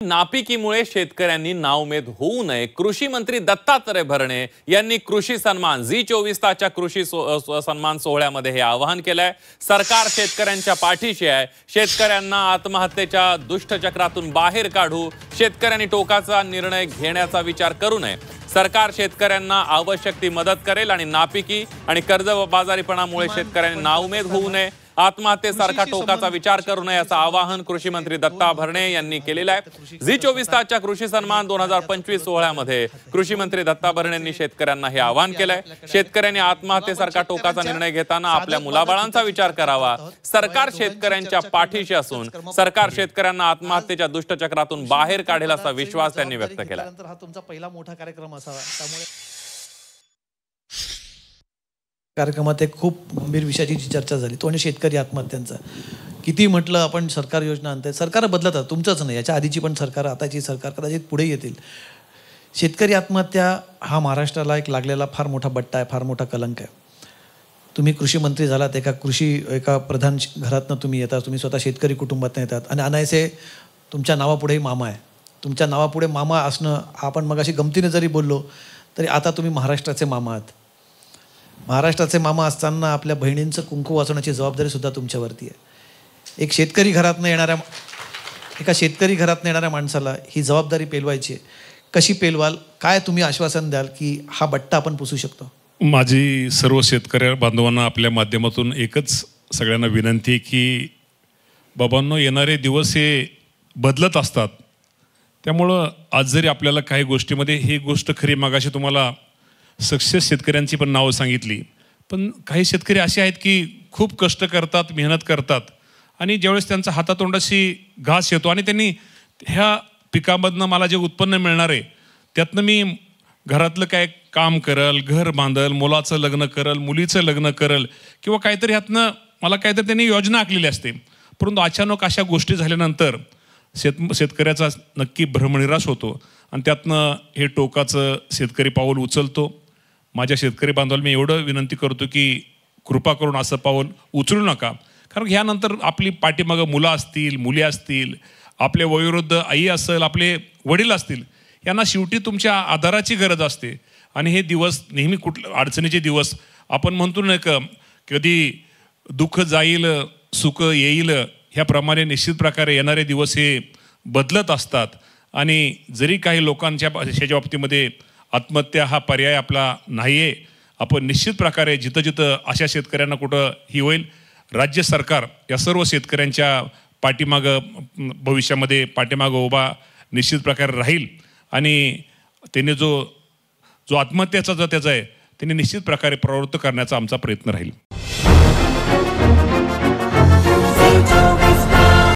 नापिकीमुळे शेतकऱ्यांनी नाउमेद होऊ नये, कृषी मंत्री दत्तात्रय भरणे यांनी कृषी सन्मान झी24 तासच्या कृषी सन्मान सोहळ्यामध्ये हे आवाहन केलंय। सरकार शेतकऱ्यांच्या पाठीशी आहे, शेतकऱ्यांना आत्महत्येच्या दुष्टचक्रातून बाहेर काढू, शेतकऱ्यांनी टोकाचा निर्णय घेण्याचा विचार करू नये। सरकार शेतकऱ्यांना आवश्यक ती मदत करेल आणि नापिकी आणि कर्जबाजारीपणामुळे शेतकऱ्यांनी नाउमेद होऊ नये, आत्महत्येसारखा टोकाचा विचार करू नये असं आवाहन कृषी मंत्री दत्ता भरणे यांनी केलेलं आहे। झी24 तासच्या कृषी सन्मान 2025 सोहळ्यामध्ये कृषी मंत्री दत्ता भरणे यांनी शेतकऱ्यांना हे आवाहन केलंय। शेतकऱ्यांनी आत्महत्येसारखा टोकाचा निर्णय घेताना आपल्या मुलाबाळांचा विचार करावा। सरकार शेतकऱ्यांच्या पाठीशी असून सरकार शेतकऱ्यांना आत्महत्येच्या दुष्टचक्रातून बाहेर काढेल असा विश्वास त्यांनी व्यक्त केला। हा तुमचा पहिला मोठा कार्यक्रम असावा, त्यामुळे कार्यक्रमात एक खूप गंभीर विषयाची चर्चा झाली, तो म्हणजे शेतकरी आत्महत्यांचा। किती म्हटलं आपण सरकार योजना आणते, सरकार बदलतात, तुमचंच नाही, याच्या आधीची पण सरकार, आताची सरकार, कदाचित पुढे येतील। शेतकरी आत्महत्या हा महाराष्ट्राला एक लागलेला फार मोठा बट्टा आहे, फार मोठा कलंक आहे। तुम्ही कृषी मंत्री झालात, एका प्रधान घरातनं तुम्ही येतात, तुम्ही स्वतः शेतकरी कुटुंबातून येतात आणि अनायसे तुमच्या नावापुढेही मामा आहे। तुमच्या नावापुढे मामा असणं, आपण मगाशी गमतीने जरी बोललो तरी आता तुम्ही महाराष्ट्राचे मामा आहात। महाराष्ट्राचे मामा असताना आपल्या बहिणींचं कुंकू वाचवण्याची जबाबदारी सुद्धा तुमच्यावरती आहे। एका शेतकरी घरातनं येणाऱ्या माणसाला ही जबाबदारी पेलवायची आहे। कशी पेलवाल, काय तुम्ही आश्वासन द्याल की हा बट्टा आपण पुसू शकतो? माझी सर्व शेतकरी बांधवांना आपल्या माध्यमातून एकच सगळ्यांना विनंती आहे की बाबांनो, येणारे दिवस हे बदलत असतात। त्यामुळं आज जरी आपल्याला काही गोष्टीमध्ये ही गोष्ट खरी, मागाशी तुम्हाला सक्सेस शेतकऱ्यांची पण नावं सांगितली, पण काही शेतकरी असे आहेत की खूप कष्ट करतात, मेहनत करतात आणि ज्यावेळेस त्यांच्या हातातोंडाशी घास येतो आणि त्यांनी ह्या पिकामधनं मला जे उत्पन्न मिळणार आहे त्यातनं मी घरातलं काय काम करल, घर बांधल, मुलाचं लग्न करल, मुलीचं लग्न करल किंवा काहीतरी ह्यातनं मला काहीतरी त्यांनी योजना आखलेली असते। परंतु अचानक अशा गोष्टी झाल्यानंतर शेतकऱ्याचा नक्की भ्रमनिराश होतो आणि त्यातनं हे टोकाचं शेतकरी पाऊल उचलतो। माझ्या शेतकरी बांधवांना मी एवढं विनंती करतो की कृपा करून असं पाऊल उचलू नका, कारण ह्यानंतर आपली पाठीमागं मुलं असतील, मुली असतील, आपले वयोवृद्ध आई असेल, आपले वडील असतील, यांना शेवटी तुमच्या आधाराची गरज असते। आणि हे दिवस नेहमी अडचणीचे दिवस, आपण म्हणतो ना कधी दुःख जाईल सुख येईल, ह्याप्रमाणे निश्चित प्रकारे येणारे दिवस हे बदलत असतात। आणि जरी काही लोकांच्या बाबतीमध्ये आत्महत्या हा पर्याय आपला नाही आहे, आपण निश्चित प्रकारे जिथं जिथं अशा शेतकऱ्यांना कुठं ही होईल, राज्य सरकार या सर्व शेतकऱ्यांच्या पाठीमागं भविष्यामध्ये पाठीमागं उभा निश्चित प्रकारे राहील आणि त्यांनी जो आत्महत्याचा त्याचा आहे त्यांनी निश्चित प्रकारे प्रवृत्त करण्याचा आमचा प्रयत्न राहील।